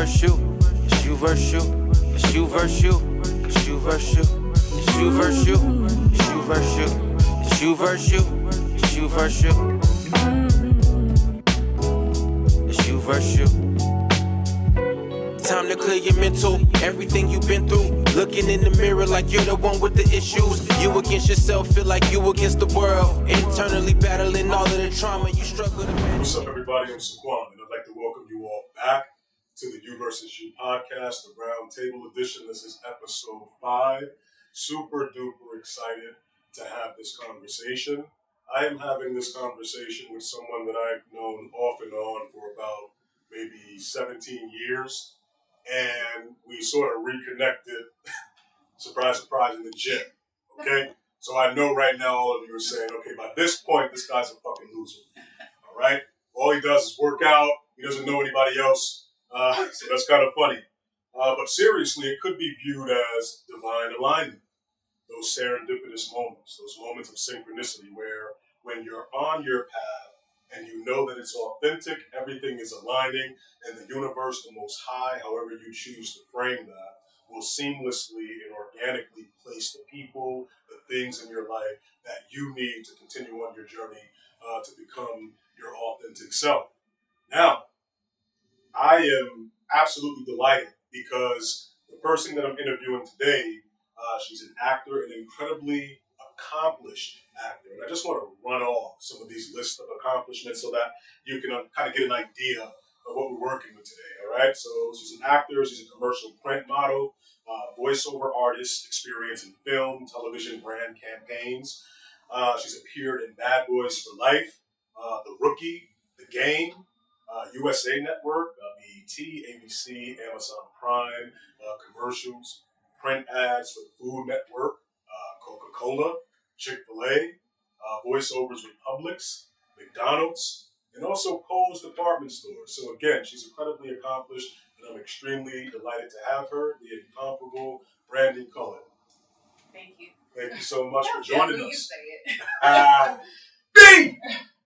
versus you. It's you versus you. It's you versus you. It's you versus you. It's you versus you. It's you versus you. It's you versus you. It's you versus you. It's you versus you. Time to clear your mental, everything you've been through. Looking in the mirror like you're the one with the issues. You against yourself, feel like you against the world. Internally battling all of the trauma you struggle to manage. What's up, everybody? I'm Saquon, and I'd like to welcome you all back to the You versus You podcast, the Round Table Edition. This is episode 5. Super duper excited to have this conversation. I am having this conversation with someone that I've known off and on for about maybe 17 years. And we sort of reconnected, surprise, surprise, in the gym, okay? So I know right now all of you are saying, okay, by this point, this guy's a fucking loser, all right? All he does is work out. He doesn't know anybody else, so that's kind of funny. But seriously, it could be viewed as divine alignment, those serendipitous moments, those moments of synchronicity where when you're on your path, and you know that it's authentic, everything is aligning, and the universe, the most high, however you choose to frame that, will seamlessly and organically place the people, the things in your life that you need to continue on your journey to become your authentic self. Now, I am absolutely delighted because the person that I'm interviewing today, she's an actor, an incredibly accomplished actor. And I just want to run off some of these lists of accomplishments so that you can kind of get an idea of what we're working with today, all right? So she's an actor, she's a commercial print model, voiceover artist, experience in film, television, brand campaigns. She's appeared in Bad Boys for Life, The Rookie, The Game, USA Network, BET, ABC, Amazon Prime, commercials, print ads for the Food Network, Coca-Cola, Chick-fil-A, voiceovers with Publix, McDonald's, and also Kohl's department store. So again, she's incredibly accomplished, and I'm extremely delighted to have her, the incomparable Brandi Cullen. Thank you. Thank you so much for joining us. You say it. B!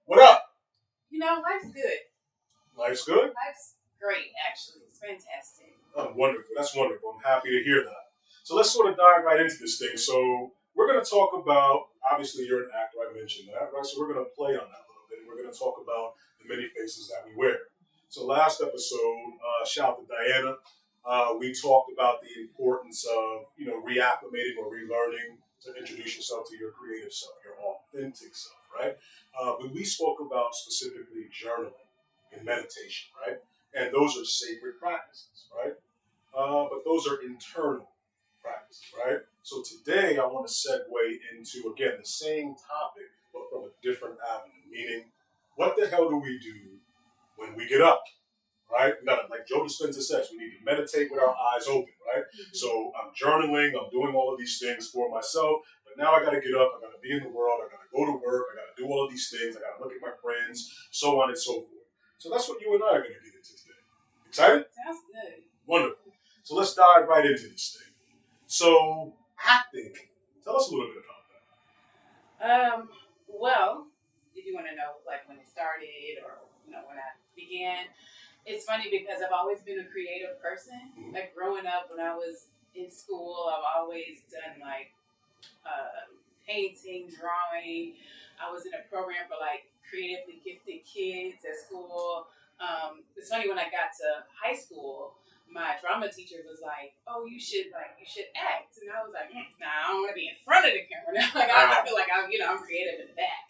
What up? You know, life's good. Life's good? Life's great, actually. It's fantastic. Oh, wonderful. That's wonderful. I'm happy to hear that. So let's sort of dive right into this thing. So we're going to talk about, obviously you're an actor, I mentioned that, right? So we're going to play on that a little bit. And we're going to talk about the many faces that we wear. So last episode, shout out to Diana, we talked about the importance of, reacclimating or relearning to introduce yourself to your creative self, your authentic self, right? But we spoke about specifically journaling and meditation, right? And those are sacred practices, right? But those are internal practices, right? So today I want to segue into, again, the same topic, but from a different avenue, meaning what the hell do we do when we get up, right? We gotta, like Joe Dispenza says, we need to meditate with our eyes open, right? Mm-hmm. So I'm journaling, I'm doing all of these things for myself, but now I gotta get up, I gotta be in the world, I gotta go to work, I gotta do all of these things, I gotta look at my friends, so on and so forth. So that's what you and I are gonna get into today. Excited? Sounds good. Wonderful. So let's dive right into this thing. So, acting. Tell us a little bit about that. Well, if you want to know, like, when it started or, when I began, it's funny because I've always been a creative person. Mm-hmm. Like, growing up, when I was in school, I've always done, like, painting, drawing. I was in a program for, like, creatively gifted kids at school. It's funny, when I got to high school, my drama teacher was like, "Oh, you should act," and I was like, "Nah, I don't want to be in front of the camera." Like, I feel like I'm creative in the back.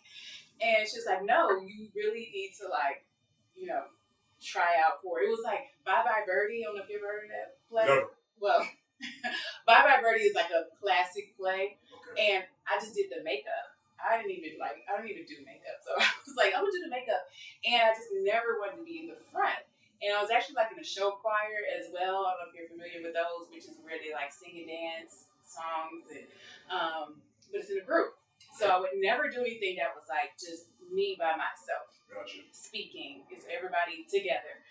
And she's like, "No, you really need to try out for it." It was like Bye Bye Birdie. I don't know if you've heard of that play. No. Well, Bye Bye Birdie is like a classic play, okay. And I just did the makeup. I don't even do makeup, so I was like, I'm gonna do the makeup, and I just never wanted to be in the front. And I was actually like in a show choir as well. I don't know if you're familiar with those, which is where they like sing and dance songs, and but it's in a group. So I would never do anything that was like just me by myself. Gotcha. Speaking. It's everybody together.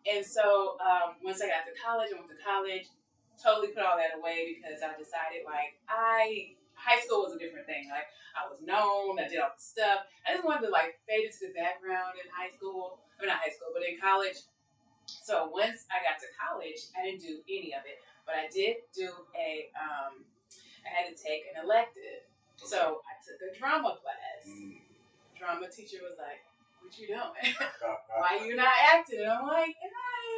And so once I got to college, I went to college, totally put all that away because I decided high school was a different thing. Like, I was known, I did all the stuff. I just wanted to like fade into the background in high school. I mean, not high school, but in college. So once I got to college, I didn't do any of it, but I did do I had to take an elective. So I took a drama class. Drama teacher was like, "What you doing? Why you not acting?" And I'm like,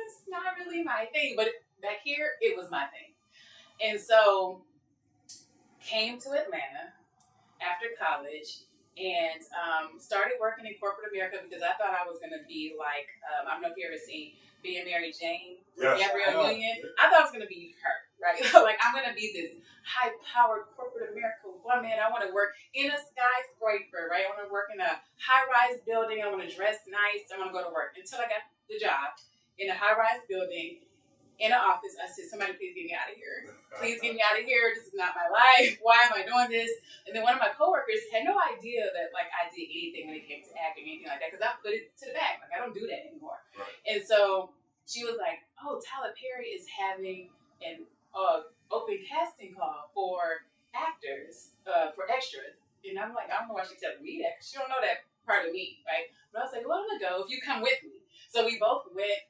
it's not really my thing. But back here, it was my thing. And so came to Atlanta after college and started working in corporate America because I thought I was going to be like, I don't know if you ever seen Being Mary Jane, Gabrielle Union. I thought I was going to be her, right? Like, I'm going to be this high-powered corporate America woman. I want to work in a skyscraper, right? I want to work in a high-rise building. I want to dress nice. I want to go to work. Until I got the job in a high-rise building in an office. I said, somebody please get me out of here. Please get me out of here. This is not my life. Why am I doing this? And then one of my coworkers had no idea that like I did anything when it came to acting, anything like that, because I put it to the back. Like I don't do that anymore. Right. And so she was like, "Oh, Tyler Perry is having an open casting call for actors, for extras." And I'm like, I don't know why she's telling me that, because she don't know that part of me, right? But I was like, "Well, I'm gonna go if you come with me." So we both went.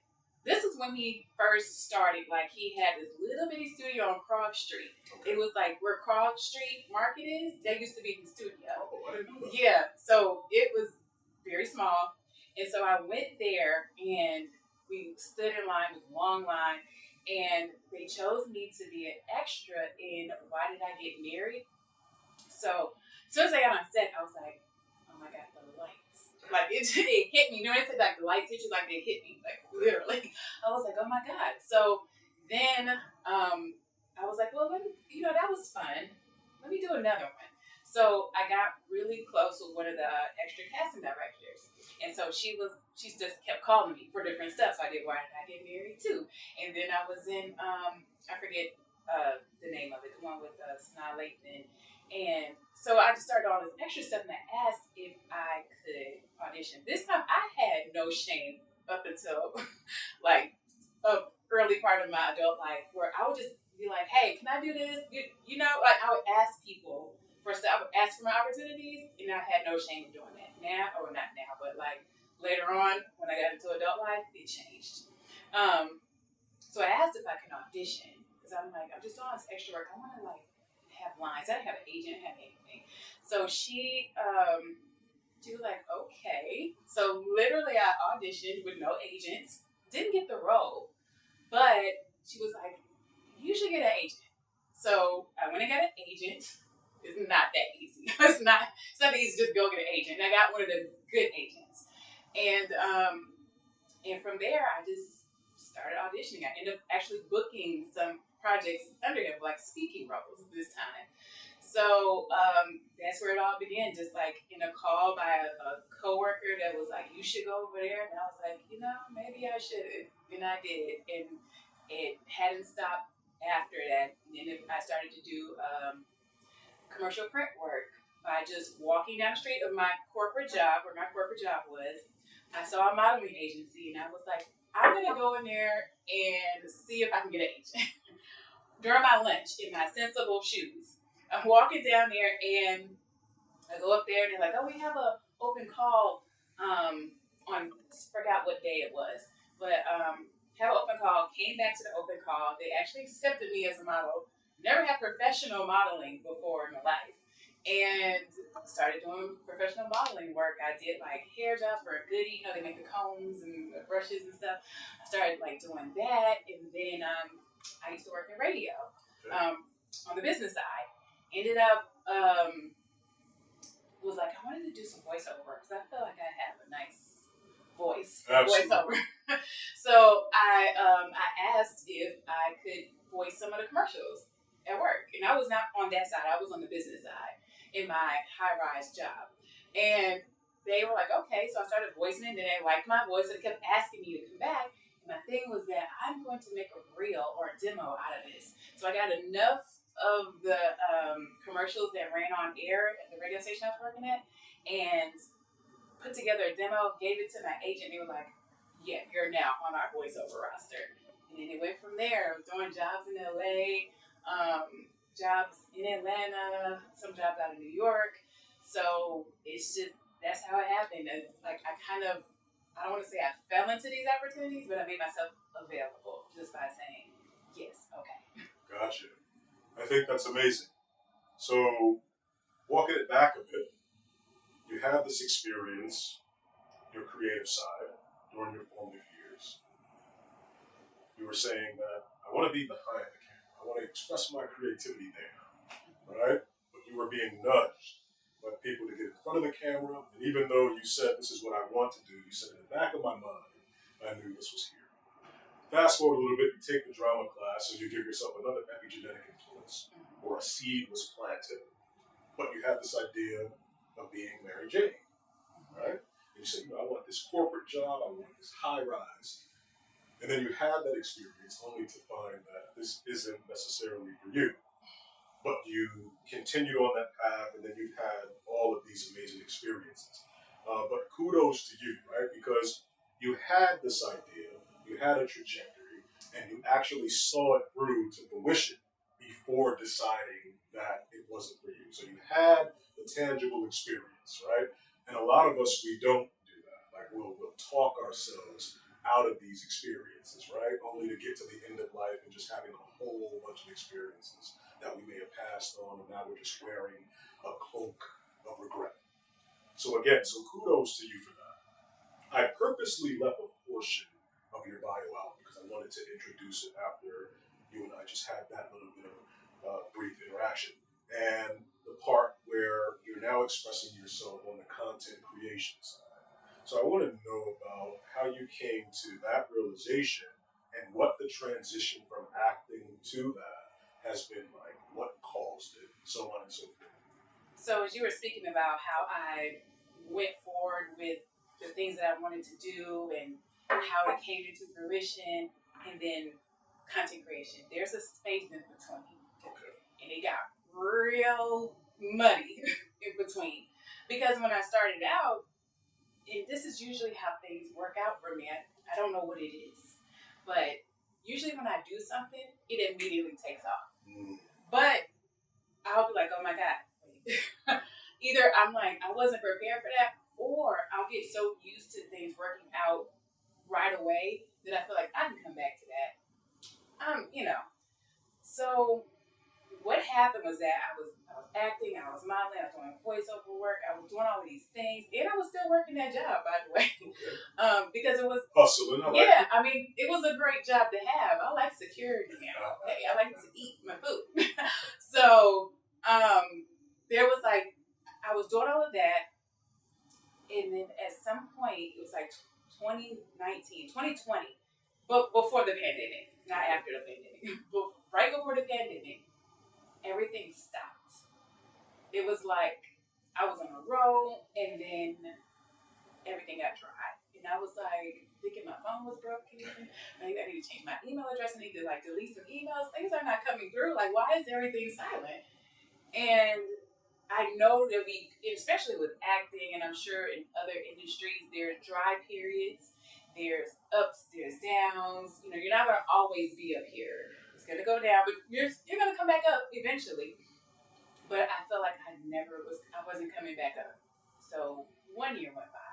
This is when he first started. Like, he had this little bitty studio on Krog Street. Okay. It was like where Krog Street Market is. That used to be the studio. Oh, I didn't know that. Yeah, so it was very small. And so I went there, and we stood in line, it was a long line, and they chose me to be an extra in Why Did I Get Married? So as soon as I got on set, I was like, oh my God, the lights. Like, it hit me. You know when I said, like, the lights hit you? Like, they hit me. Like, literally. I was like, oh my God. So then I was like, well, let me, that was fun. Let me do another one. So I got really close with one of the extra casting directors. And so she just kept calling me for different stuff. So I did Why Did I Get Married too. And then I was in, I forget the name of it, the one with Sanaa Lathan. And so I just started all this extra stuff, and I asked if I could audition. This time I had no shame up until like a early part of my adult life, where I would just be like, "Hey, can I do this?" Like I would ask people for stuff. I would ask for my opportunities, and I had no shame in doing that. Now, or not now, but like later on when I got into adult life, it changed. So I asked if I can audition, because I'm like, I'm just doing this extra work. I want to like have lines. I didn't have an agent, have anything. So she was like, okay. So literally I auditioned with no agents. Didn't get the role. But she was like, you should get an agent. So I went and got an agent. It's not that easy. It's not easy to just go get an agent. And I got one of the good agents. And from there I just started auditioning. I ended up actually booking some projects under him, like speaking roles this time. So that's where it all began, just like in a call by a coworker that was like, you should go over there. And I was like, maybe I should. And I did. And it hadn't stopped after that. And then I started to do commercial print work by just walking down the street of my corporate job, where my corporate job was. I saw a modeling agency, and I was like, I'm going to go in there and see if I can get an agent. During my lunch, in my sensible shoes, I'm walking down there, and I go up there, and they're like, oh, we have an open call on, forgot what day it was, but have an open call, came back to the open call. They actually accepted me as a model. Never had professional modeling before in my life. And started doing professional modeling work. I did like hair jobs for a Goodie, they make the combs and the brushes and stuff. I started like doing that, and then I used to work in radio on the business side. Ended up was like, I wanted to do some voiceover because I felt like I have a nice voice. Absolutely. Voiceover. So I asked if I could voice some of the commercials at work, and I was not on that side. I was on the business side in my high-rise job. And they were like, okay. So I started voicing it, and they liked my voice, and they kept asking me to come back. And my thing was that I'm going to make a reel or a demo out of this. So I got enough of the commercials that ran on air at the radio station I was working at, and put together a demo, gave it to my agent. They were like, yeah, you're now on our voiceover roster. And then it went from there. I was doing jobs in LA, jobs in Atlanta, some jobs out of New York. So it's just, that's how it happened. It's like I kind of I don't want to say I fell into these opportunities, but I made myself available just by saying yes. Okay. Gotcha. I think that's amazing. So, walking it back a bit, you have this experience, your creative side, during your formative years. You were saying that I want to be behind the camera. I want to express my creativity there, right? But you were being nudged by people to get in front of the camera. And even though you said this is what I want to do, you said in the back of my mind, I knew this was here. Fast forward a little bit, you take the drama class and you give yourself another epigenetic influence, or a seed was planted. But you had this idea of being Mary Jane, right? And you said, I want this corporate job, I want this high rise. And then you had that experience only to find that this isn't necessarily for you. But you continued on that path, and then you've had all of these amazing experiences. But kudos to you, right? Because you had this idea, you had a trajectory, and you actually saw it through to fruition before deciding that it wasn't for you. So you had the tangible experience, right? And a lot of us, we don't do that. Like we'll talk ourselves out of these experiences, right? Only to get to the end of life and just having a whole bunch of experiences that we may have passed on, and now we're just wearing a cloak of regret. So again, kudos to you for that. I purposely left a portion of your bio out because I wanted to introduce it after you and I just had that little bit of brief interaction. And the part where you're now expressing yourself on the content creation side. So I want to know about how you came to that realization and what the transition from acting to that has been like, what caused it, so on and so forth. So as you were speaking about how I went forward with the things that I wanted to do and how it came into fruition, and then content creation, there's a space in between. Okay. And it got real muddy in between. Because when I started out, and this is usually how things work out for me. I don't know what it is. But usually when I do something, it immediately takes off. But I'll be like, oh my God. Either I'm like, I wasn't prepared for that, or I'll get so used to things working out right away that I feel like I can come back to that. So what happened was that I was acting, I was modeling, I was doing voiceover work, I was doing all of these things, and I was still working that job, by the way, because it was hustling. I mean, it was a great job to have. I like security now. Okay, I like to eat my food. So there was like, I was doing all of that, and then at some point it was like 2019, 2020, but before the pandemic, not after the pandemic, but right before the pandemic. Everything stopped. It was like I was on a roll, and then everything got dry. And I was like, thinking my phone was broken. Maybe I need to change my email address. I need to like delete some emails. Things are not coming through. Like, why is everything silent? And I know that we, especially with acting, and I'm sure in other industries, there's dry periods. There's ups, there's downs. You're not going to always be up here. It's going to go down, but you're going to come back up eventually. But I felt like I wasn't coming back up. So 1 year went by.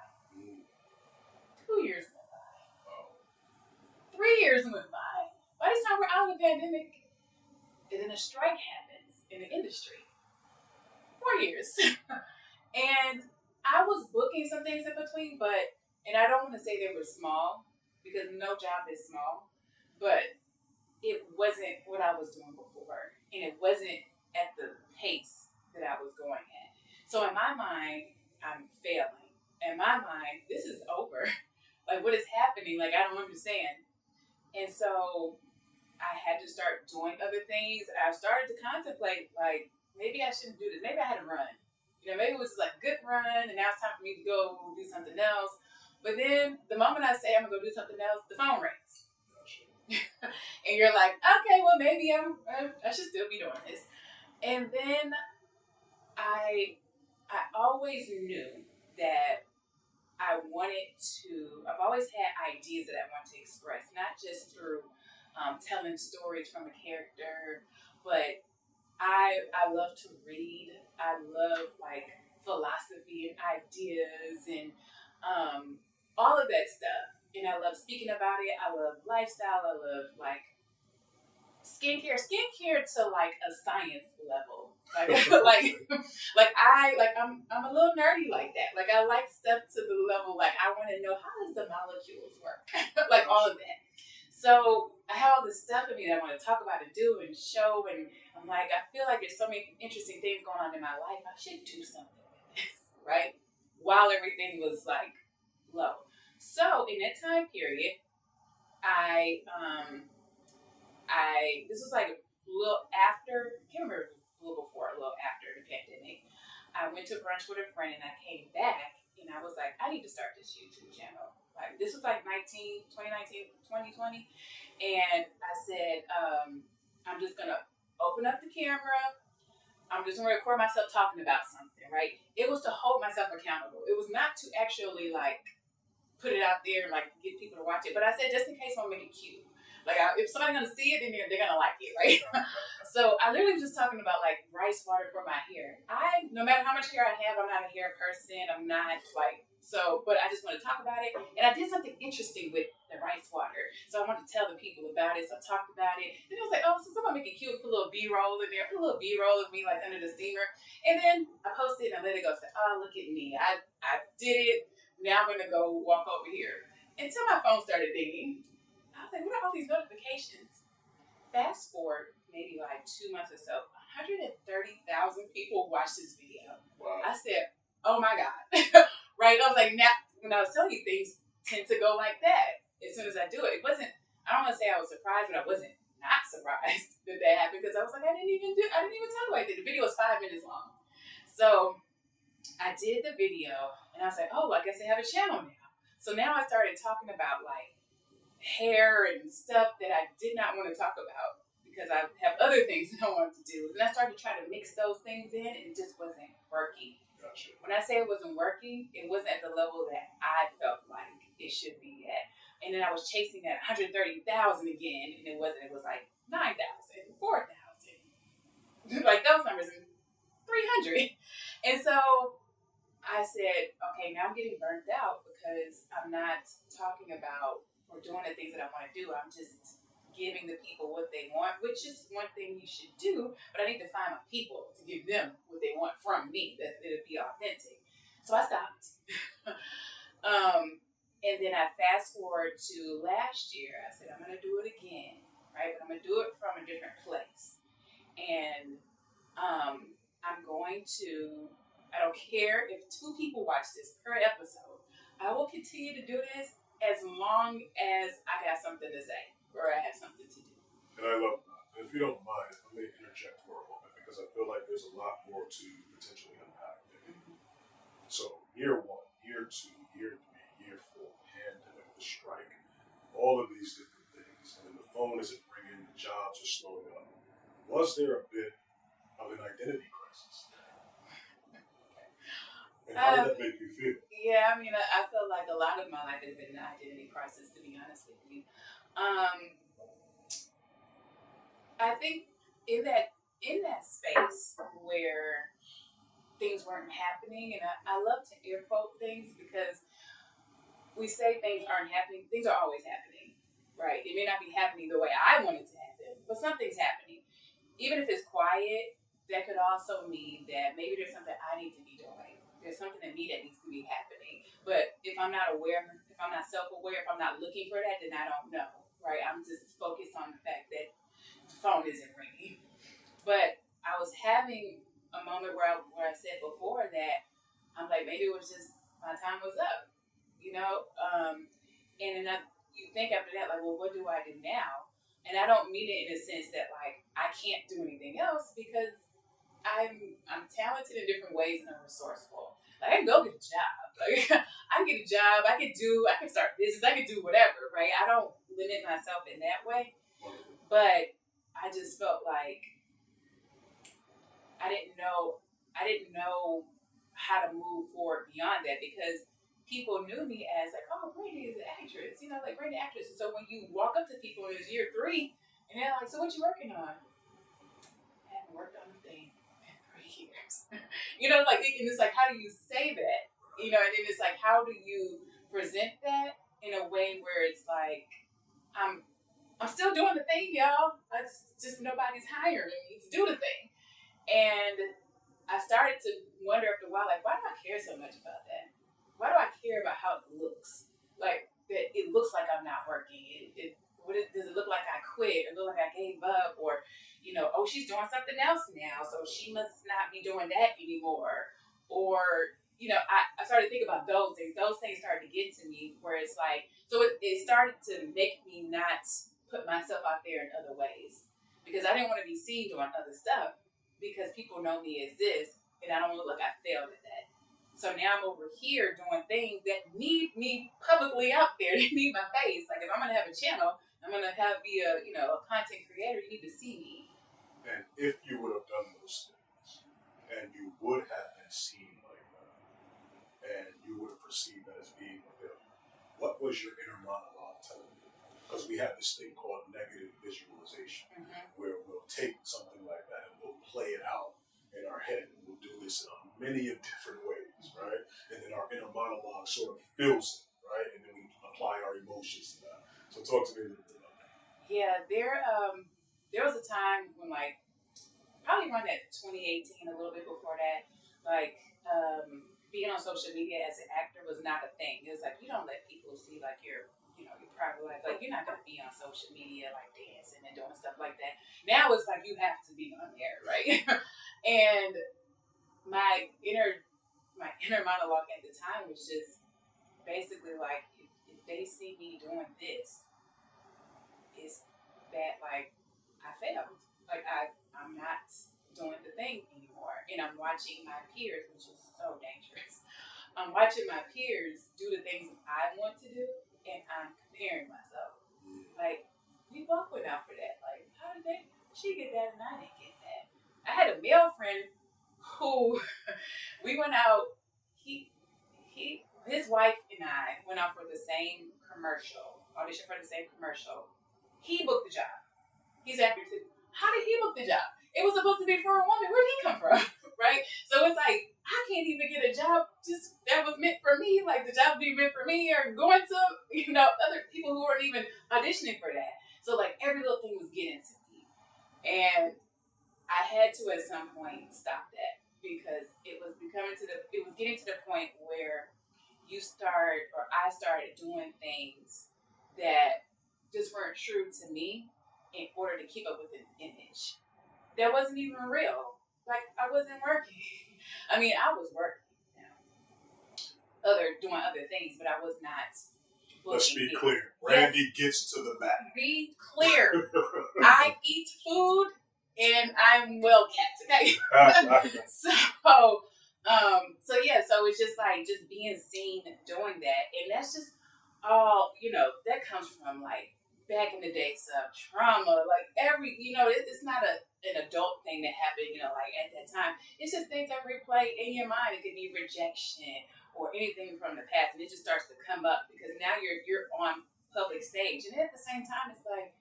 2 years went by. 3 years went by. By this time we're out of the pandemic. And then a strike happens in the industry. 4 years. And I was booking some things in between, and I don't want to say they were small, because no job is small, but it wasn't what I was doing before, and it wasn't at the pace that I was going at. So in my mind, I'm failing. In my mind, this is over. Like, what is happening? Like, I don't understand. And so I had to start doing other things. I started to contemplate, like, maybe I shouldn't do this. Maybe I had to run. Maybe it was like a good run, and now it's time for me to go do something else. But then the moment I say I'm going to go do something else, the phone rings. And you're like, okay, well, maybe I should still be doing this. And then I always knew that I've always had ideas that I want to express, not just through telling stories from a character, but I love to read. I love like philosophy and ideas and all of of that stuff. And I love speaking about it. I love lifestyle. I love like skincare to like a science level. Like I'm a little nerdy like that. Like I like stuff to the level like I want to know how does the molecules work, like all of that. So I have all this stuff in me that I want to talk about and do and show, and I'm like I feel like there's so many interesting things going on in my life. I should do something with this, right? While everything was like low. So in that time period, I this was like a little after, I can't remember, a little before, a little after the pandemic. I went to brunch with a friend and I came back and I was like, I need to start this YouTube channel. Like this was like 2019, 2020. And I said, I'm just gonna open up the camera. I'm just gonna record myself talking about something, right? It was to hold myself accountable. It was not to actually like put it out there and like get people to watch it. But I said just in case I'll make it cute. Like if somebody's gonna see it, then they're gonna like it, right? So I literally was just talking about like rice water for my hair. No matter how much hair I have, I'm not a hair person. I'm not like so. But I just want to talk about it, and I did something interesting with the rice water. So I wanted to tell the people about it. So I talked about it. Then I was like, oh, so someone make it cute, put a little B-roll in there, put a little B-roll of me like under the steamer, and then I posted and I let it go. Say, oh, look at me, I did it. Now I'm gonna go walk over here until my phone started dinging. I was like, what are all these notifications? Fast forward maybe like 2 months or so, 130,000 people watched this video. Wow. I said, oh my God. Right? I was like, now, when I was telling you things tend to go like that as soon as I do it. I don't want to say I was surprised, but I wasn't not surprised that happened because I was like, I didn't even talk about it. The video was 5 minutes long. So I did the video and I was like, oh, I guess I have a channel now. So now I started talking about like hair and stuff that I did not want to talk about because I have other things that I wanted to do. And I started to try to mix those things in and it just wasn't working. Gotcha. When I say it wasn't working, it wasn't at the level that I felt like it should be at. And then I was chasing that 130,000 again and it wasn't. It was like 9,000, 4,000. Like those numbers and 300. And so I said, okay, now I'm getting burnt out because I'm not talking about or doing the things that I want to do. I'm just giving the people what they want, which is one thing you should do, but I need to find my people to give them what they want from me, that it'll be authentic. So I stopped. And then I fast forward to last year. I said, I'm going to do it again, right? But I'm going to do it from a different place. And I'm going to, I don't care if 2 people watch this per episode. I will continue to do this as long as I got something to say or I have something to do. And I love that. And if you don't mind, let me interject for a moment because I feel like there's a lot more to potentially unpack there. Mm-hmm. So year 1, year 2, year 3, year 4, pandemic, the strike, all of these different things, and then the phone isn't ringing, the jobs are slowing up. Was there a bit of an identity crisis? And how did that make you feel? Yeah, I mean, I feel like a lot of my life has been an identity crisis, to be honest with you. I think in that space where things weren't happening, and I love to air quote things because we say things aren't happening. Things are always happening, right? It may not be happening the way I want it to happen, but something's happening. Even if it's quiet, that could also mean that maybe there's something I need to be doing. There's something in me that needs to be happening. But if I'm not aware, if I'm not self-aware, if I'm not looking for that, then I don't know, right? I'm just focused on the fact that the phone isn't ringing. But I was having a moment where I said before that I'm like, maybe it was just my time was up, you know? And then you think after that, like, well, what do I do now? And I don't mean it in a sense that, like, I can't do anything else because I'm talented in different ways and I'm resourceful. Like, I can go get a job. Like, I can get a job. I can start a business. I can do whatever, right? I don't limit myself in that way. But I just felt like I didn't know how to move forward beyond that because people knew me as like, oh, Brady is an actress, you know, like Brady actress. And so when you walk up to people and it's year 3 and they're like, so what you working on? I haven't worked on a thing in 3 years. You know, like, and it's like, how do you say that? You know, and then it's like, how do you present that a way where it's like I'm still doing the thing, y'all. It's just nobody's hiring me to do the thing. And I started to wonder after a while, like, why do I care so much about that? Why do I care about how it looks? Like, that it looks like I'm not working. Does it look like I quit? Or look like I gave up? Or, oh, she's doing something else now, so she must not be doing that anymore. Or, I started to think about those things. Those things started to get to me where it's like, so it started to make me not put myself out there in other ways. Because I didn't want to be seen doing other stuff because people know me as this, and I don't want to look like I failed at that. So now I'm over here doing things that need me publicly out there. They need my face. Like if I'm gonna have a channel, I'm gonna be a content creator. You need to see me. And if you would have done those things, and you would have been seen like that, and you would have perceived that as being a failure, what was your inner monologue telling you? Because we have this thing called negative visualization, where we'll take something like that and we'll play it out in our head, and we'll do this in many different ways, right? And then our inner monologue sort of fills it, right? And then we apply our emotions to that. So talk to me a little bit about that. Yeah, there was a time when probably around that 2018, a little bit before that, being on social media as an actor was not a thing. It was like you don't let people see your private life. Like you're not gonna be on social media like dancing and doing stuff like that. Now it's like you have to be on there, right? And my inner monologue at the time was just basically like if they see me doing this, it's that like I failed. Like I'm not doing the thing anymore. And I'm watching my peers, which is so dangerous. I'm watching my peers do the things I want to do, and I'm comparing myself. Like, we both went out for that. Like, how did she get that and I didn't get that? I had a male friend who we went out, his wife and I went out for the same audition for the same commercial. He booked the job. He's actor too. How did he book the job? It was supposed to be for a woman. Where did he come from? Right? So it's like, I can't even get a job just that was meant for me. Like the job being meant for me or going to, other people who weren't even auditioning for that. So like every little thing was getting to me. And I had to at some point stop that because it was getting to the point where I started doing things that just weren't true to me in order to keep up with an image that wasn't even real. Like I wasn't working. I mean, I was working, doing other things, but I was not. Let's be clear. Randy gets to the back. Be clear. I eat food and I'm well kept. Okay. So it's just like just being seen doing that, and that's just all that comes from like back in the days of trauma, like it's not an adult thing that happened, like at that time. It's just things that replay in your mind. It could be rejection or anything from the past, and it just starts to come up because now you're on public stage, and at the same time, it's like,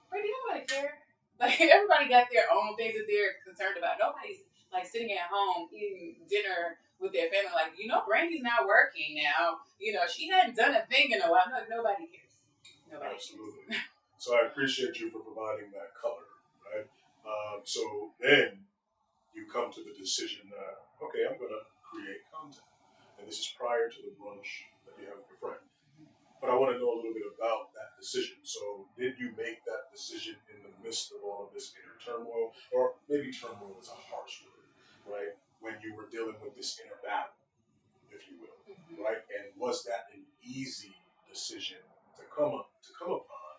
Brady, nobody care. Like everybody got their own things that they're concerned about. Nobody's like sitting at home eating dinner with their family, like Brandy's not working now. She hadn't done a thing in a while. No, nobody cares. Absolutely. So I appreciate you for providing that color, right? So then you come to the decision that, okay, I'm going to create content. And this is prior to the brunch that you have with your friend. But I want to know a little bit about that decision. So did you make that decision in the midst of all of this inner turmoil? Or maybe turmoil is a harsh word, right? When you were dealing with this inner battle, if you will, right? And was that an easy decision to come upon,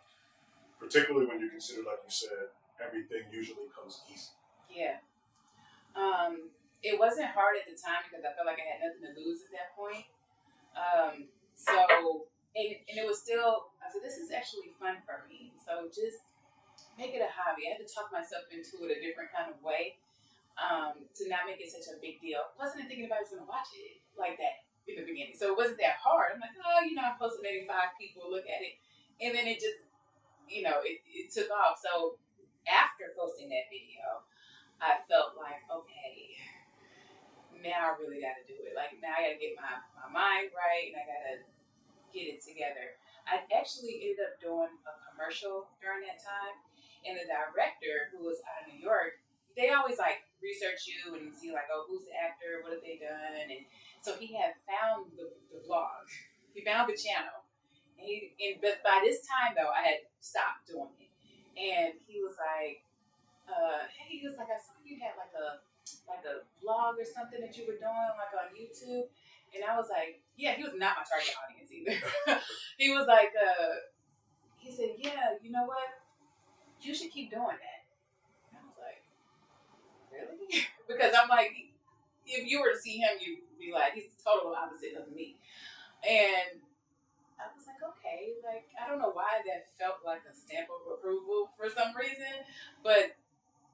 particularly when you consider, like you said, everything usually comes easy? Yeah. It wasn't hard at the time because I felt like I had nothing to lose at that point. And it was still, I said, this is actually fun for me. So just make it a hobby. I had to talk myself into it a different kind of way to not make it such a big deal. Plus, I didn't think anybody's going to watch it like that in the beginning. So it wasn't that hard. I'm like, I posted maybe 5 people look at it. And then it just, it took off. So after posting that video, I felt like, okay, now I really got to do it. Like now I got to get my mind right and I got to get it together. I actually ended up doing a commercial during that time, and the director, who was out of New York, they always like research you and see like, oh, who's the actor, what have they done, and so he had found the vlog, he found the channel, but by this time though, I had stopped doing it, and he was like, hey, he was like, I saw you had like a vlog or something that you were doing like on YouTube. And I was like, yeah, he was not my target audience either. He was like, he said, yeah, you know what? You should keep doing that. And I was like, really? Because I'm like, if you were to see him, you'd be like, he's the total opposite of me. And I was like, okay, like, I don't know why that felt like a stamp of approval for some reason, but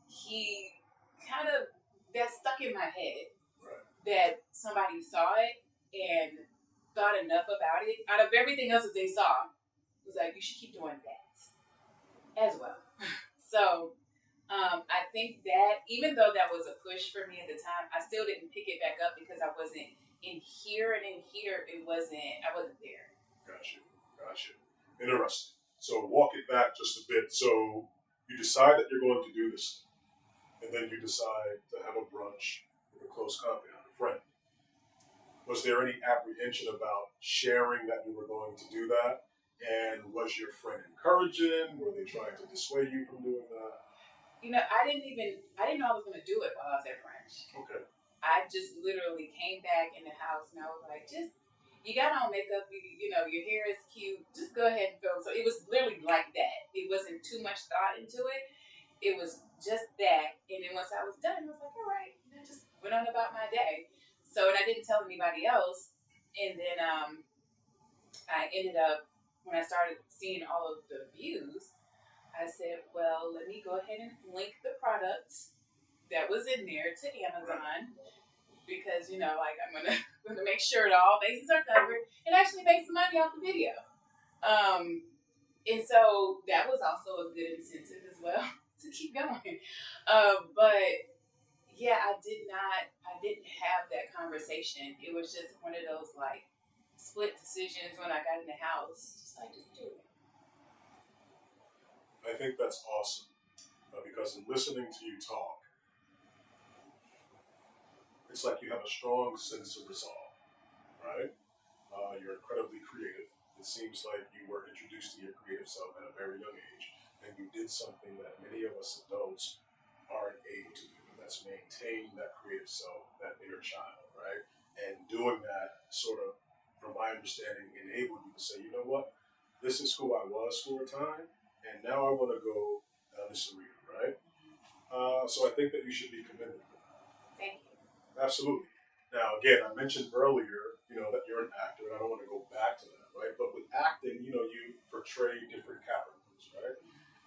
he kind of, that stuck in my head, Right. that somebody saw it and thought enough about it. Out of everything else that they saw, it was like, you should keep doing that as well. So I think that even though that was a push for me at the time, I still didn't pick it back up because I wasn't in here, and in here I wasn't there. Gotcha. Interesting. So walk it back just a bit. So you decide that you're going to do this, and then you decide to have a brunch with a close confidant, a friend. Was there any apprehension about sharing that you were going to do that? And was your friend encouraging? Were they trying to dissuade you from doing that? You know, I didn't know I was going to do it while I was at brunch. Okay. I just literally came back in the house and I was like, you got on makeup, you know, your hair is cute, just go ahead and film. So it was literally like that. It wasn't too much thought into it. It was just that. And then once I was done, I was like, all right. And I just went on about my day. So, and I didn't tell anybody else. And then I ended up, when I started seeing all of the views, I said, well, let me go ahead and link the products that was in there to Amazon, because, you know, like I'm gonna make sure that all bases are covered and actually make some money off the video. And so that was also a good incentive as well to keep going. But yeah, I didn't have that conversation. It was just one of those like split decisions when I got in the house. Just do it. I think that's awesome because in listening to you talk, it's like you have a strong sense of resolve, right? You're incredibly creative. It seems like you were introduced to your creative self at a very young age, and you did something that many of us adults aren't able to do, and that's maintain that creative self, that inner child, right? And doing that sort of, from my understanding, enabled you to say, you know what, this is who I was for a time, and now I want to go down this arena, right? So I think that you should be commended for that. Thank you. Absolutely. Now, again, I mentioned earlier, you know, that you're an actor, and I don't want to go back to that, right? But with acting, you know, you portray different characters, right?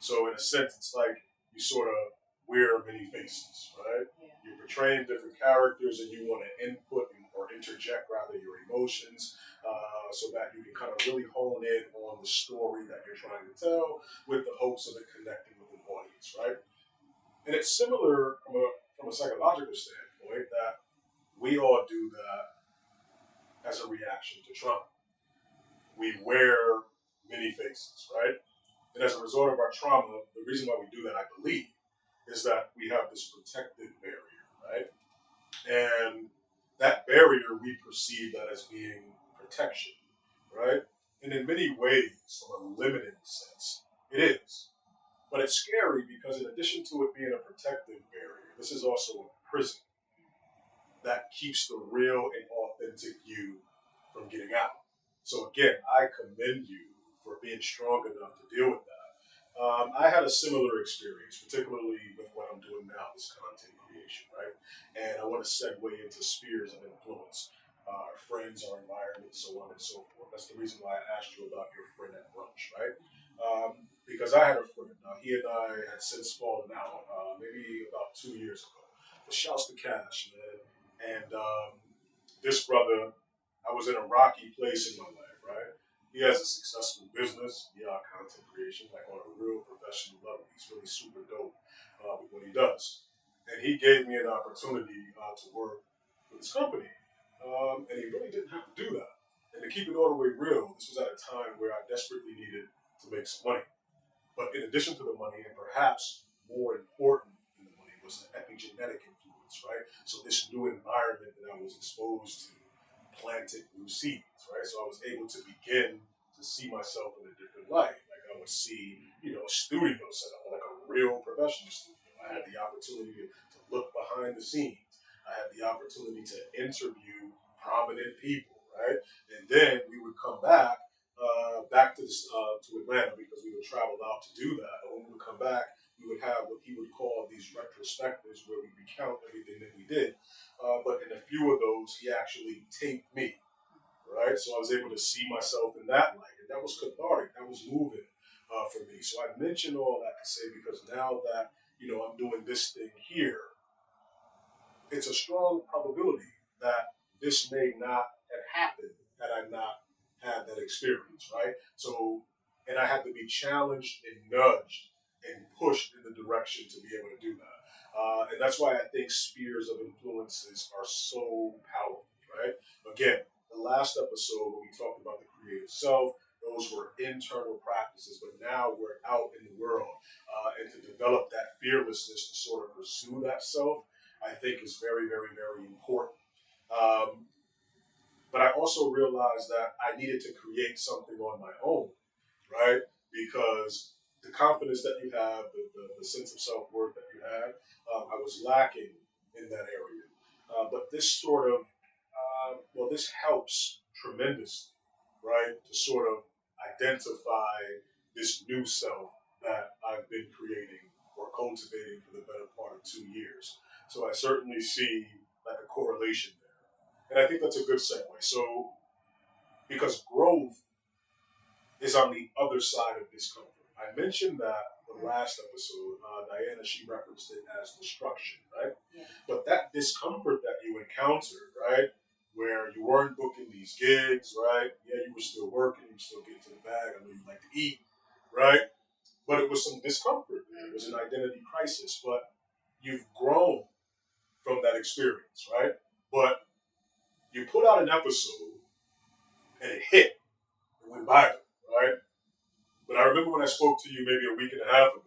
So in a sense, it's like you sort of wear many faces, right? Yeah. You're portraying different characters, and you want to input or interject, rather, your emotions so that you can kind of really hone in on the story that you're trying to tell with the hopes of it connecting with an audience, right? And it's similar from a psychological standpoint that we all do that as a reaction to trauma. We wear many faces, right? And as a result of our trauma, the reason why we do that, I believe, is that we have this protective barrier, right? And that barrier, we perceive that as being protection, right? And in many ways, from a limited sense, it is. But it's scary because in addition to it being a protective barrier, this is also a prison that keeps the real and authentic you from getting out. So again, I commend you for being strong enough to deal with that. I had a similar experience, particularly with what I'm doing now, this content creation, right? And I want to segue into spheres of influence, our friends, our environment, so on and so forth. That's the reason why I asked you about your friend at brunch, right? Because I had a friend, he and I had since fallen out, maybe about 2 years ago. But shouts to Cash, man. And this brother, I was in a rocky place in my life, right? He has a successful business, content creation, like on a real professional level. He's really super dope with what he does. And he gave me an opportunity to work with his company. And he really didn't have to do that. And to keep it all the way real, this was at a time where I desperately needed make some money. But in addition to the money, and perhaps more important than the money, was the epigenetic influence, right? So this new environment that I was exposed to planted new seeds, right? So I was able to begin to see myself in a different light. Like I would see, a studio set up, like a real professional studio. I had the opportunity to look behind the scenes. I had the opportunity to interview prominent people, right? And then we would come back to Atlanta because we would travel out to do that. And when we would come back, we would have what he would call these retrospectives where we recount everything that we did. But in a few of those, he actually taped me, right? So I was able to see myself in that light, and that was cathartic. That was moving for me. So I mention all that to say because now that I'm doing this thing here, it's a strong probability that this may not have happened had I not had that experience, right? So, and I had to be challenged and nudged and pushed in the direction to be able to do that. And that's why I think spheres of influences are so powerful, right? Again, the last episode when we talked about the creative self, those were internal practices, but now we're out in the world. And to develop that fearlessness to sort of pursue that self, I think is very, very, very important. But I also realized that I needed to create something on my own, right? Because the confidence that you have, the sense of self-worth that you have, I was lacking in that area. But this sort of, this helps tremendously, right? To sort of identify this new self that I've been creating or cultivating for the better part of 2 years. So I certainly see like a correlation there. And I think that's a good segue. So, because growth is on the other side of discomfort. I mentioned that the last episode, Diana, she referenced it as destruction, right? Yeah. But that discomfort that you encountered, right, where you weren't booking these gigs, right? Yeah, you were still working, you were still getting to the bag. I know you like to eat, right? But it was some discomfort. It was an identity crisis. But you've grown from that experience, right? But you put out an episode and it hit. It went viral, right? But I remember when I spoke to you maybe a week and a half ago.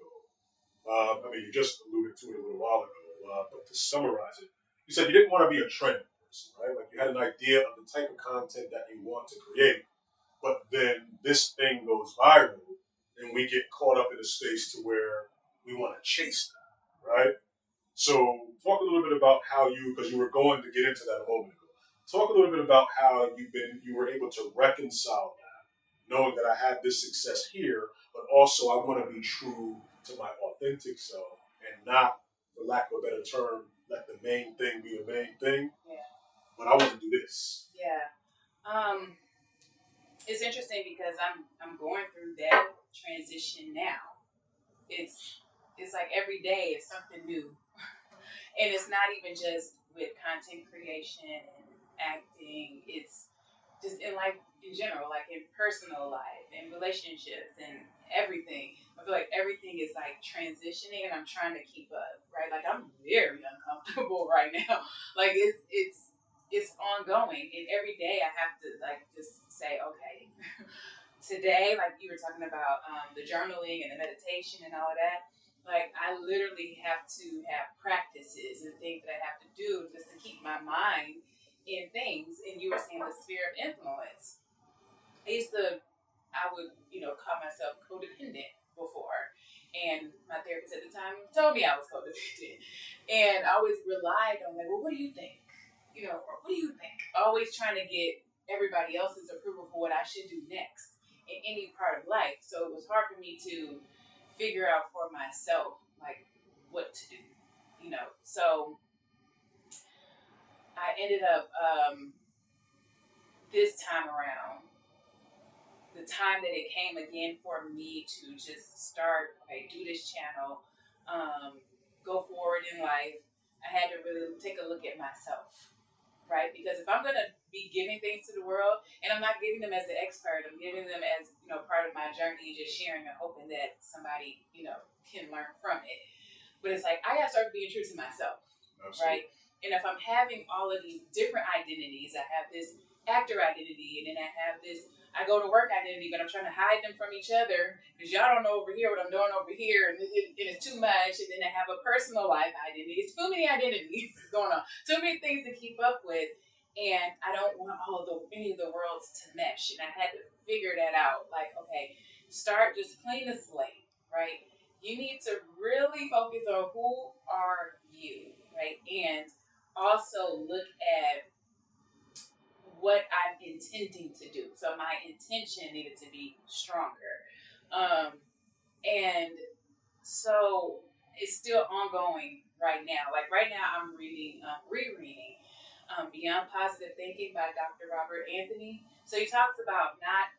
You just alluded to it a little while ago. But to summarize it, you said you didn't want to be a trend person, right? Like you had an idea of the type of content that you want to create. But then this thing goes viral and we get caught up in a space to where we want to chase that, right? So talk a little bit about how because you were going to get into that a moment ago. Talk a little bit about how you were able to reconcile that, knowing that I had this success here, but also I want to be true to my authentic self and not, for lack of a better term, let the main thing be the main thing. Yeah. But I want to do this. Yeah. It's interesting because I'm going through that transition now. It's like every day is something new. And it's not even just with content creation and acting. It's just in life in general, like in personal life and relationships and everything. I feel like everything is like transitioning and I'm trying to keep up, right? Like I'm very uncomfortable right now. Like it's ongoing and every day I have to like just say, okay, today, like you were talking about the journaling and the meditation and all of that, like I literally have to have practices and things that I have to do just to keep my mind in things. And you were saying the sphere of influence. I would, call myself codependent before. And my therapist at the time told me I was codependent. And I always relied on like, well, what do you think? Or what do you think? Always trying to get everybody else's approval for what I should do next in any part of life. So it was hard for me to figure out for myself, like, what to do, So I ended up, this time around, the time that it came again for me to just start, do this channel, go forward in life, I had to really take a look at myself, right? Because if I'm going to be giving things to the world, and I'm not giving them as an expert, I'm giving them as, part of my journey and just sharing and hoping that somebody, can learn from it. But it's like, I got to start being true to myself, Absolutely. Right? And if I'm having all of these different identities, I have this actor identity, and then I have this I go to work identity, but I'm trying to hide them from each other because y'all don't know over here what I'm doing over here, and it's too much. And then I have a personal life identity. It's too many identities going on, too many things to keep up with, and I don't want any of the worlds to mesh. And I had to figure that out. Like, okay, start just clean the slate, right? You need to really focus on who are you, right, and also look at what I'm intending to do. So my intention needed to be stronger. And so it's still ongoing right now. Like right now, I'm rereading Beyond Positive Thinking by Dr. Robert Anthony. So he talks about not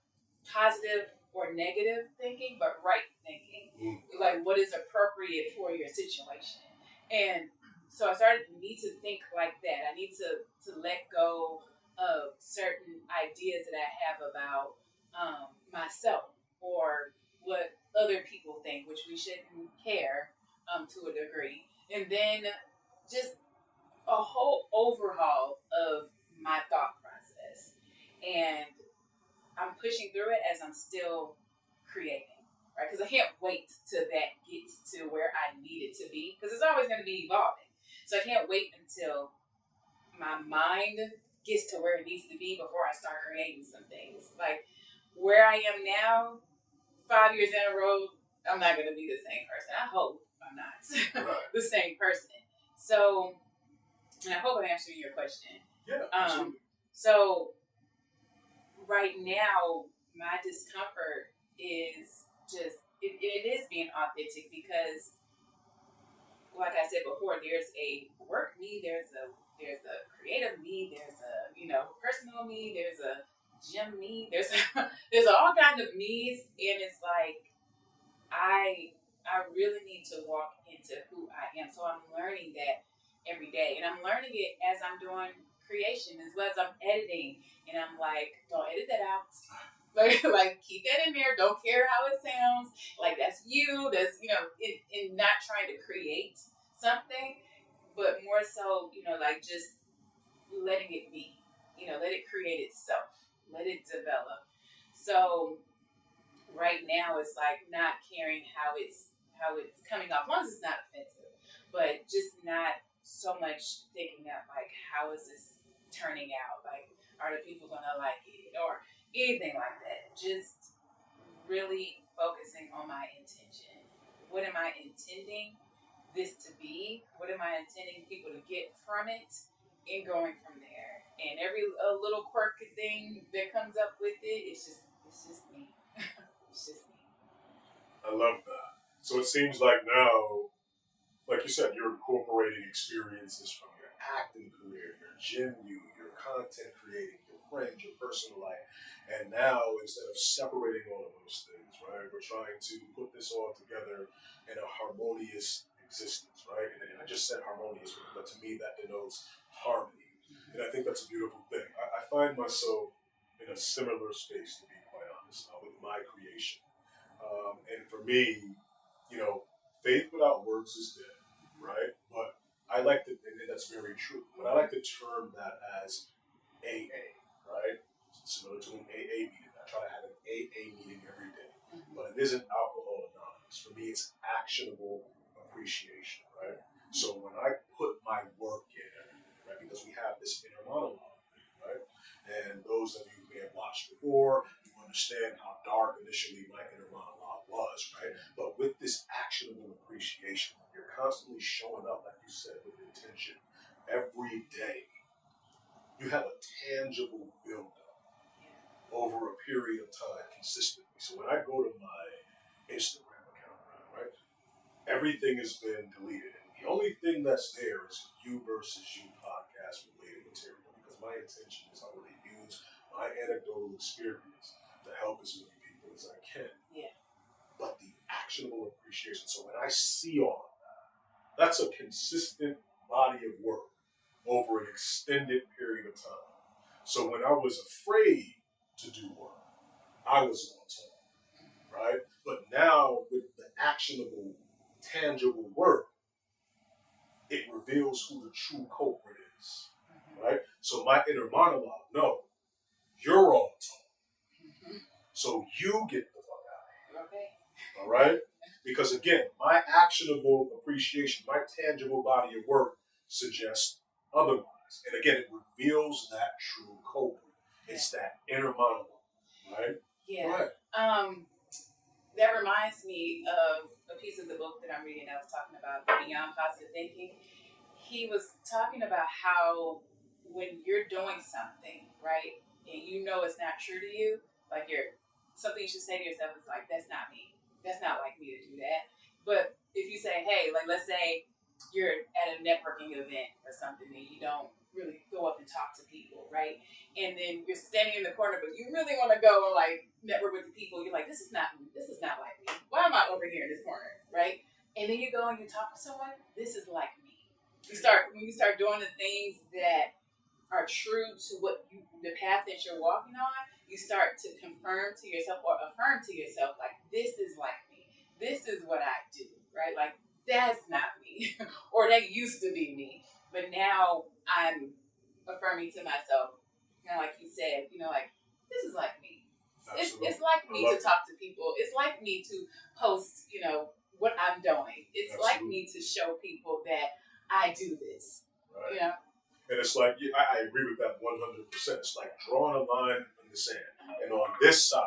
positive or negative thinking, but right thinking. Like what is appropriate for your situation. And so I started to need to think like that. I need to let go of certain ideas that I have about myself or what other people think, which we shouldn't care to a degree. And then just a whole overhaul of my thought process. And I'm pushing through it as I'm still creating, right? Because I can't wait till that gets to where I need it to be, because it's always going to be evolving. So I can't wait until my mind gets to where it needs to be before I start creating some things. Like where I am now, 5 years in a row, I'm not going to be the same person. I hope I'm not the same person. So, and I hope I'm answering your question. Yeah, absolutely. So right now, my discomfort is just it is being authentic because, like I said before, there's a work me, there's a creative me, there's a personal me, there's a gym me, there's all kind of me's, and it's like I really need to walk into who I am. So I'm learning that every day, and I'm learning it as I'm doing creation as well as I'm editing. And I'm like, don't edit that out. Like keep that in there. Don't care how it sounds. Like that's you. That's in not trying to create something, but more so like just letting it be. Let it create itself. Let it develop. So right now it's like not caring how it's coming off, as long as it's not offensive, but just not so much thinking that like how is this turning out, like are the people gonna like it or anything like that. Just really focusing on my intention. What am I intending this to be? What am I intending people to get from it, and going from there. And every little quirky thing that comes up with it, it's just me. It's just me. I love that. So it seems like now, like you said, you're incorporating experiences from your acting career, your gym your content creating, your friends, your personal life. And now, instead of separating all of those things, right, we're trying to put this all together in a harmonious existence, right? And I just said harmonious, but to me that denotes harmony. And I think that's a beautiful thing. I find myself in a similar space, to be quite honest, with my creation. And for me, faith without works is dead, right? But I like to, and that's very true, but I like to term that as AA, right? It's similar to an AA meeting. I try to have an AA meeting every day, but it isn't alcohol anonymous. For me, it's actionable appreciation, right? So when I put my work in every day, right, because we have this inner monologue, right? And those of you who may have watched before, you understand how dark initially my inner monologue was, right? But with this actionable appreciation, you're constantly showing up, like you said, with intention every day. You have a tangible buildup over a period of time consistently. So when I go to my Instagram account, right, everything has been deleted. And the only thing that's there is You versus You podcast related material, because my intention is I want to use my anecdotal experience to help as many people as I can. Yeah. But the actionable appreciation. So when I see all of that, that's a consistent body of work over an extended period of time. So when I was afraid to do work, I was on top, right? But now with the actionable, tangible work, it reveals who the true culprit is, right? So my inner monologue, no, you're on top. So you get the fuck out. Okay. All right? Because again, my actionable appreciation, my tangible body of work suggests otherwise. And again, it reveals that true culprit. It's that inner monologue, right? Yeah. Go ahead. That reminds me of a piece of the book that I'm reading that was talking about beyond positive thinking. He was talking about how when you're doing something, right, and you know it's not true to you, like something you should say to yourself is like, that's not me. That's not like me to do that. But if you say, hey, like let's say you're at a networking event or something and you don't really go up and talk to people, right? And then you're standing in the corner, but you really want to go and like network with the people. You're like, this is not like me. Why am I over here in this corner, right? And then you go and you talk to someone. This is like me. When you start doing the things that are true to the path that you're walking on, you start to confirm to yourself or affirm to yourself, like, this is like me. This is what I do, right? Like, that's not me. Or that used to be me. But now I'm affirming to myself, kind of like you said, like, this is like me. It's like me to talk to people. It's like me to post, what I'm doing. It's like me to show people that I do this. Right. And it's like, I agree with that 100%. It's like drawing a line in the sand. And on this side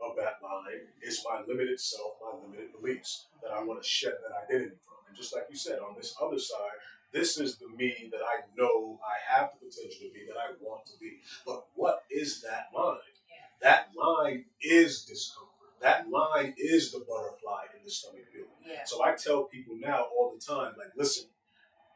of that line is my limited self, my limited beliefs that I want to shed that identity from. And just like you said, on this other side, this is the me that I know I have the potential to be, that I want to be. But what is that line? Yeah. That line is discomfort. That line is the butterfly in the stomach feeling. Yeah. So I tell people now all the time, like, listen,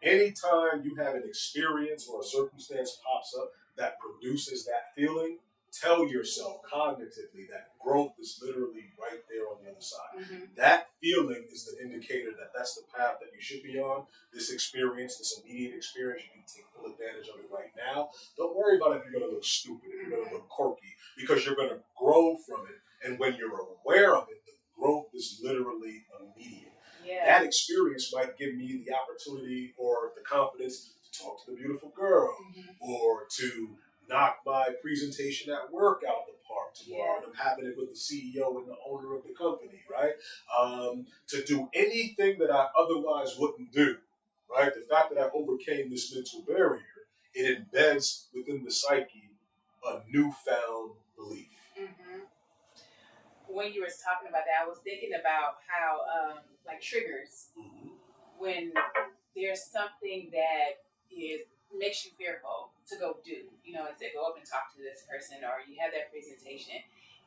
anytime you have an experience or a circumstance pops up that produces that feeling, tell yourself cognitively that growth is literally right there on the other side. Mm-hmm. That feeling is the indicator that that's the path that you should be on. This experience, this immediate experience, you can take full advantage of it right now. Don't worry about if you're going to look stupid, if you're going to look quirky, because you're going to grow from it. And when you're aware of it, the growth is literally immediate. Yeah. That experience might give me the opportunity or the confidence to talk to the beautiful girl, mm-hmm. or to knock my presentation at work out of the park tomorrow. Yeah. And I'm having it with the CEO and the owner of the company, right? To do anything that I otherwise wouldn't do, right? The fact that I overcame this mental barrier, it embeds within the psyche a newfound belief. Mm-hmm. When you were talking about that, I was thinking about how, like triggers, mm-hmm. when there's something that makes you fearful to go do, like say go up and talk to this person, or you have that presentation,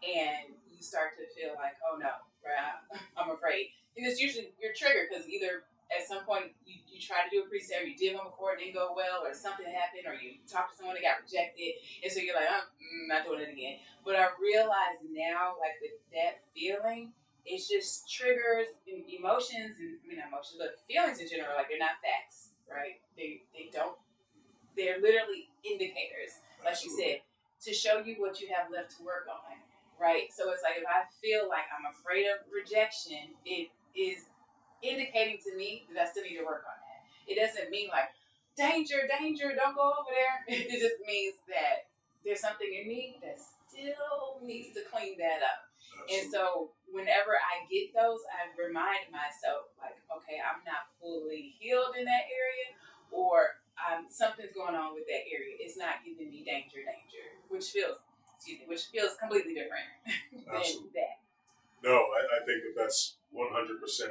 and you start to feel like, oh no, right, I'm afraid. And it's usually your trigger because either at some point you try to do a presentation, or you did one before, it didn't go well, or something happened, or you talked to someone that got rejected, and so you're like, I'm not doing it again. But I realize now, like with that feeling, it's just triggers and emotions, and not emotions, but feelings in general. Like they're not facts, right? They're literally indicators, like you said, to show you what you have left to work on, right? So it's like if I feel like I'm afraid of rejection, it is indicating to me that I still need to work on that. It doesn't mean like danger, don't go over there. It just means that there's something in me that still needs to clean that up. Absolutely. And so whenever I get those, I remind myself like, okay, I'm not fully healed in that area, or something's going on with that area. It's not giving me danger, which feels completely different than that. No, I think that's 100%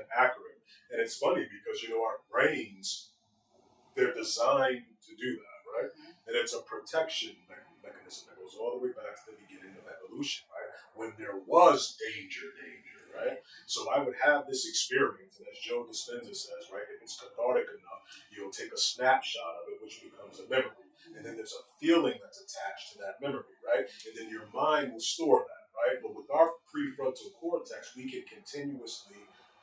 accurate. And it's funny because, our brains, they're designed to do that, right? Mm-hmm. And it's a protection mechanism that goes all the way back to the beginning of evolution, right? When there was danger, right? So I would have this experience, and as Joe Dispenza says, right, if it's cathartic enough, you'll take a snapshot of it, which becomes a memory. And then there's a feeling that's attached to that memory, right? And then your mind will store that, right? But with our prefrontal cortex, we can continuously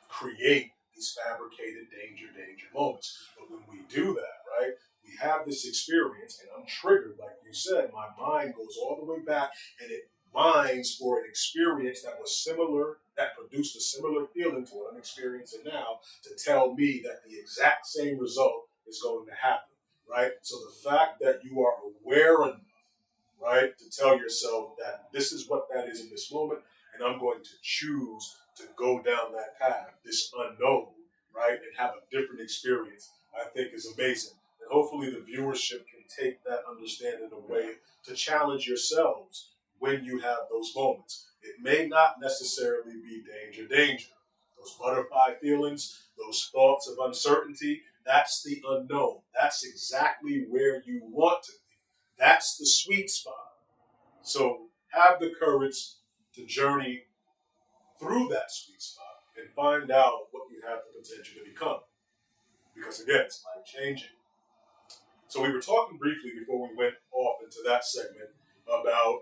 create these fabricated danger moments. But when we do that, right, we have this experience, and I'm triggered, like you said, my mind goes all the way back, and it mines for an experience that was similar, that produced a similar feeling to what I'm experiencing now, to tell me that the exact same result is going to happen, right? So the fact that you are aware enough right? To tell yourself that this is what that is in this moment, and I'm going to choose to go down that path, this unknown, right? And have a different experience, I think is amazing. And hopefully the viewership can take that understanding away to challenge yourselves when you have those moments. It may not necessarily be danger. Those butterfly feelings, those thoughts of uncertainty, that's the unknown. That's exactly where you want to be. That's the sweet spot. So have the courage to journey through that sweet spot and find out what you have the potential to become. Because again, it's life changing. So we were talking briefly before we went off into that segment about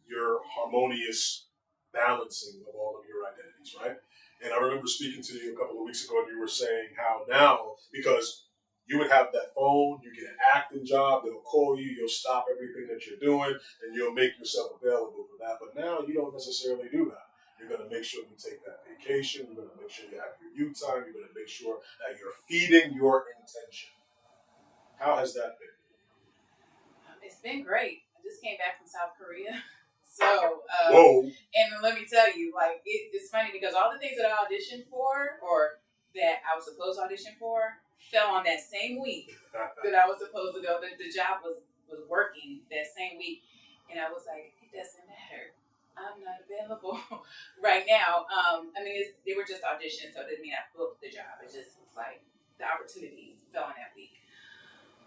your harmonious balancing of all of your identities, right? And I remember speaking to you a couple of weeks ago, and you were saying how now, because you would have that phone, you get an acting job, they'll call you, you'll stop everything that you're doing, and you'll make yourself available for that. But now you don't necessarily do that. You're going to make sure you take that vacation. You're going to make sure you have your you time. You're going to make sure that you're feeding your intention. How has that been? It's been great. I just came back from South Korea. So, Whoa. and let me tell you, like, it's funny because all the things that I auditioned for or that I was supposed to audition for fell on that same week that I was supposed to go. The job was working that same week. And I was like, it doesn't matter. I'm not available right now. I mean, they were just auditions, so it didn't mean I booked the job. It just was like the opportunities fell on that week.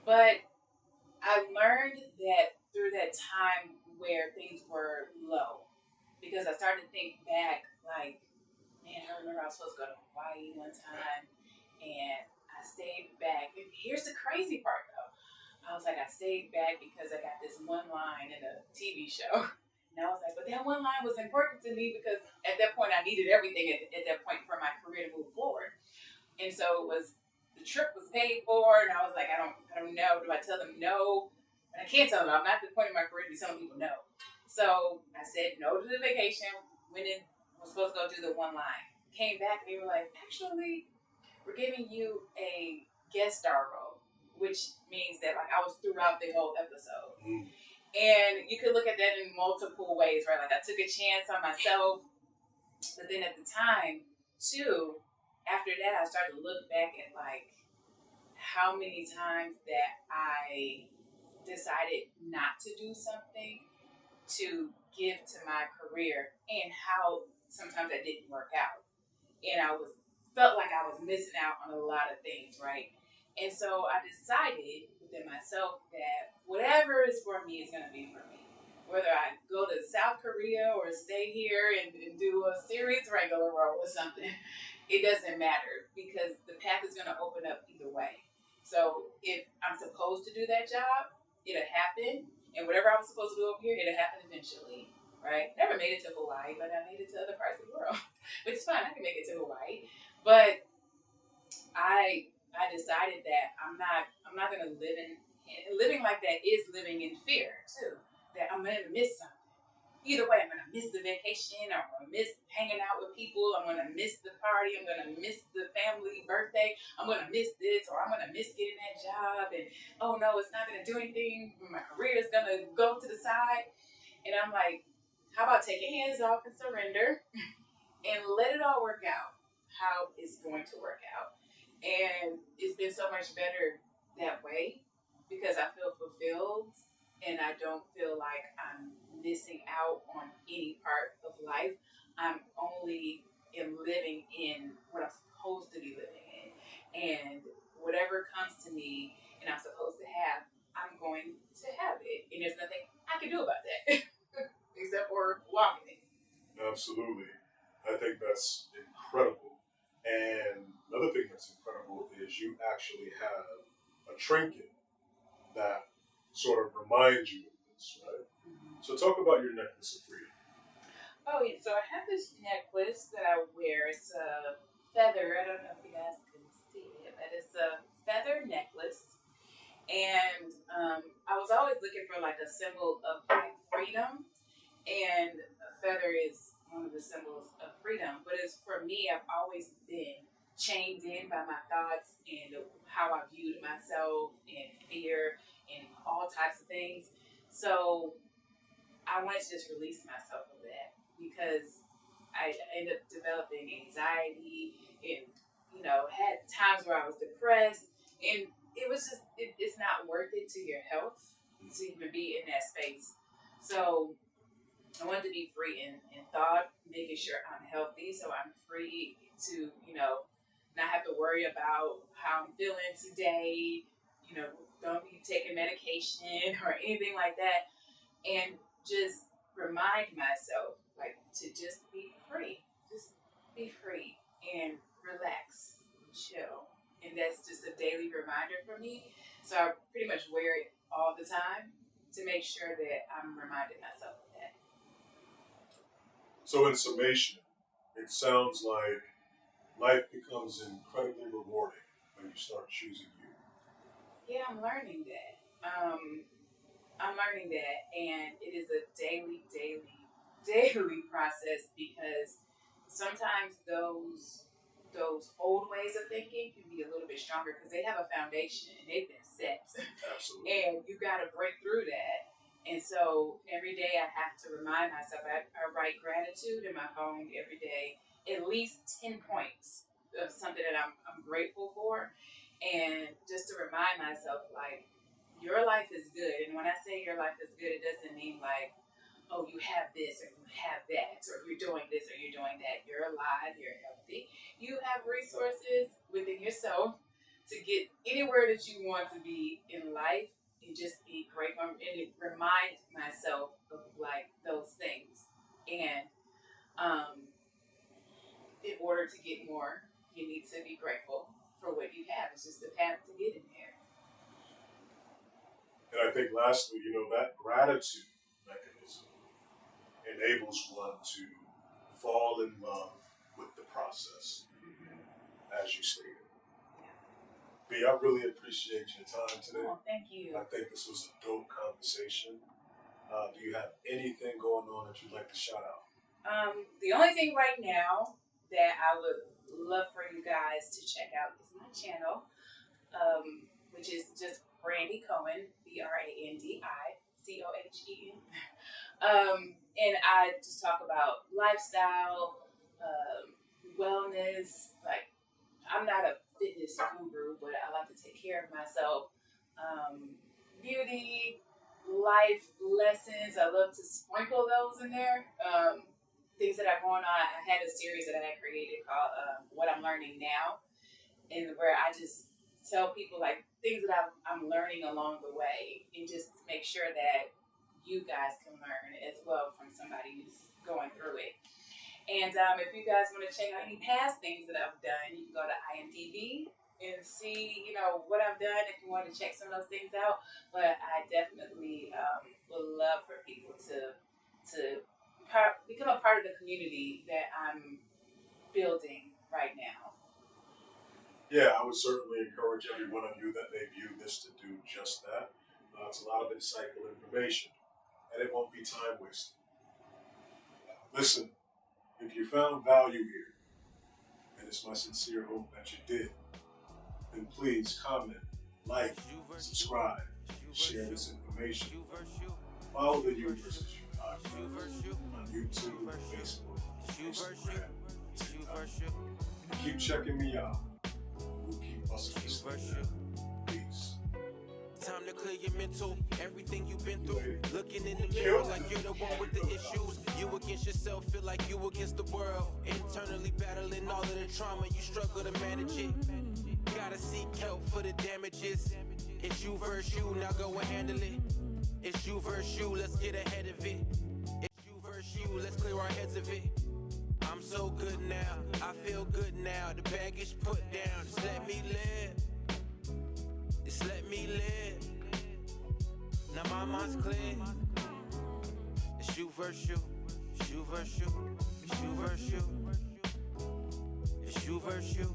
But I learned that through that time where things were low, because I started to think back, like, man, I remember I was supposed to go to Hawaii one time, and I stayed back. And here's the crazy part, though. I was like, I stayed back because I got this one line in a TV show. And I was like, but that one line was important to me because at that point I needed everything at that point for my career to move forward. And so the trip was paid for, and I was like, I don't know. Do I tell them no? And I can't tell them. I'm not at the point in my career to be telling people no. So I said no to the vacation. Went in, was supposed to go do the one line. Came back, and they were like, actually, we're giving you a guest star role, which means that like I was throughout the whole episode. And you could look at that in multiple ways, right? Like I took a chance on myself, but then at the time, too, after that, I started to look back at like how many times that I decided not to do something to give to my career and how sometimes that didn't work out. And I felt like I was missing out on a lot of things, right? And so I decided within myself that whatever is for me is going to be for me. Whether I go to South Korea or stay here and do a series regular role or something, it doesn't matter because the path is going to open up either way. So if I'm supposed to do that job, it'll happen. And whatever I was supposed to do over here, it'll happen eventually, right? Never made it to Hawaii, but I made it to other parts of the world, which is fine. I can make it to Hawaii. But I decided that I'm not going to living like that is living in fear too, that I'm going to miss something. Either way, I'm going to miss the vacation, I'm going to miss hanging out with people, I'm going to miss the party, I'm going to miss the family birthday, I'm going to miss this, or I'm going to miss getting that job, and oh no, it's not going to do anything, my career is going to go to the side. And I'm like, how about take your hands off and surrender and let it all work out how it's going to work out. And it's been so much better that way because I feel fulfilled and I don't feel like I'm missing out on any part of life. I'm only living in what I'm supposed to be living in. And whatever comes to me and I'm supposed to have, I'm going to have it. And there's nothing I can do about that except for walking it. Absolutely. I think that's incredible. And another thing that's incredible is you actually have a trinket that sort of reminds you of this, right? Mm-hmm. So talk about your necklace of freedom. Oh, yeah. So I have this necklace that I wear. It's a feather. I don't know if you guys can see it, but it's a feather necklace. And I was always looking for like a symbol of like freedom. And a feather is one of the symbols of freedom. But it's for me, I've always been chained in by my thoughts and how I viewed myself and fear and all types of things. So I wanted to just release myself of that because I ended up developing anxiety and, had times where I was depressed. And it was just, it's not worth it to your health to even be in that space. So I wanted to be free in thought, making sure I'm healthy so I'm free to, not have to worry about how I'm feeling today, don't be taking medication or anything like that. And just remind myself, like, to just be free. Just be free and relax and chill. And that's just a daily reminder for me. So I pretty much wear it all the time to make sure that I'm reminding myself of that. So, in summation, it sounds like life becomes incredibly rewarding when you start choosing you. Yeah, I'm learning that. I'm learning that, and it is a daily process because sometimes those old ways of thinking can be a little bit stronger because they have a foundation and they've been set. Absolutely. And you got to break through that. And so every day I have to remind myself. I write gratitude in my phone every day, at least 10 points of something that I'm grateful for, and just to remind myself, like, your life is good. And when I say your life is good, it doesn't mean like, oh, you have this or you have that, or you're doing this or you're doing that. You're alive, you're healthy. You have resources within yourself to get anywhere that you want to be in life, and just be grateful and remind myself of like those things. And in order to get more, you need to be grateful for what you have. It's just the path to get in there. And I think lastly, that gratitude mechanism enables one to fall in love with the process, as you stated. B, I really appreciate your time today. Oh, thank you. I think this was a dope conversation. Do you have anything going on that you'd like to shout out? The only thing right now that I would love for you guys to check out is my channel, which is just Brandi Cohen, BrandiCohen. And I just talk about lifestyle, wellness. Like, I'm not a fitness guru, but I like to take care of myself. Beauty, life lessons. I love to sprinkle those in there. Things that are going on. I had a series that I had created called What I'm Learning Now, and where I just tell people like things that I'm learning along the way, and just make sure that you guys can learn as well from somebody who's going through it. And if you guys want to check out any past things that I've done, you can go to IMDb and see, what I've done if you want to check some of those things out. But I definitely would love for people to become a part of the community that I'm building right now. Yeah, I would certainly encourage every one of you that may view this to do just that. It's a lot of insightful information, and it won't be time wasted. Listen, if you found value here, and it's my sincere hope that you did, then please comment, like, subscribe, share this information. Follow the You vs. You podcast on YouTube, Facebook, Instagram, TikTok. Keep checking me out. We'll keep busting this thing down. Peace. Time to clear your mental, everything you've been through. Looking in the mirror like you're the one with the issues. You against yourself, feel like you against the world. Internally battling all of the trauma, you struggle to manage it. Gotta seek help for the damages. It's you versus you, now go and handle it. It's you versus you, let's get ahead of it. It's you versus you, let's clear our heads of it. I'm so good now, I feel good now. The baggage put down, just let me live. Just let me live. Now my mind's clear. It's you versus you. It's you versus you. It's you versus you. It's you versus you.